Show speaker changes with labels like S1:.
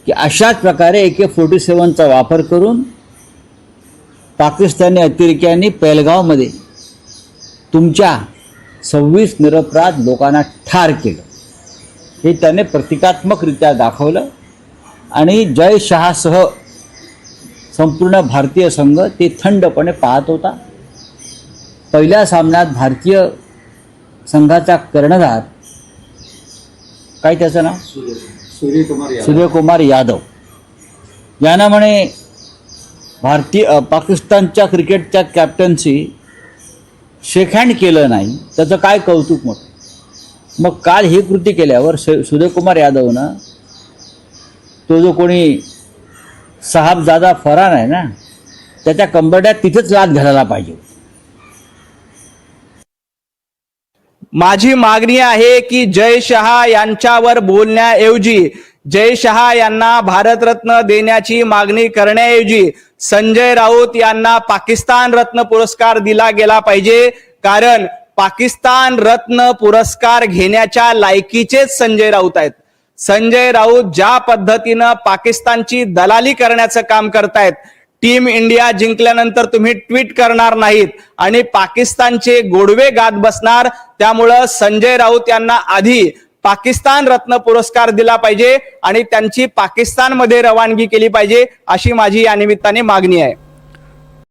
S1: की अशाच प्रकारे AK-47चा वापर करून पाकिस्तानी अतिरेक्यांनी पहलगावमध्ये तुमच्या 26 निरपराध लोकांना ठार केलं, हे त्याने प्रतिकात्मकरित्या दाखवलं. आणि जय शहासह संपूर्ण भारतीय संघ ते थंडपणे पाहत होता. पहिल्या सामन्यात भारतीय संघाचा कर्णधार, काय त्याचं नाव, सूर्यकुमार यादव यानं म्हणे पाकिस्तानच्या क्रिकेटच्या कॅप्टनशी शेक हँड केलं नाही, त्याचं काय कौतुक मोठं. मग काल ही कृती केल्यावर सूर्यकुमार यादवनं तो जो कोणी साहबजादा फरार आहे ना, त्याच्या कंबरड्यात तिथेच लाथ घालायला पाहिजे.
S2: माझी मागणी आहे की जय शहा यांच्यावर बोलण्याऐवजी, जय शहा यांना भारतरत्न देण्याची मागणी करण्याऐवजी संजय राऊत यांना पाकिस्तान रत्न पुरस्कार दिला गेला पाहिजे. कारण पाकिस्तान रत्न पुरस्कार घेण्याच्या लायकीचेच संजय राऊत आहेत. संजय राऊत ज्या पद्धतीनं पाकिस्तानची दलाली करण्याचं काम करतायत, टीम इंडिया जिंकल्यानंतर तुम्ही ट्विट करणार नाहीत आणि पाकिस्तानचे गोडवे गात बसणार. त्यामुळं संजय राऊत यांना आधी पाकिस्तान रत्न पुरस्कार दिला पाहिजे आणि त्यांची पाकिस्तानमध्ये रवानगी केली पाहिजे, अशी माझी या निमित्ताने मागणी आहे.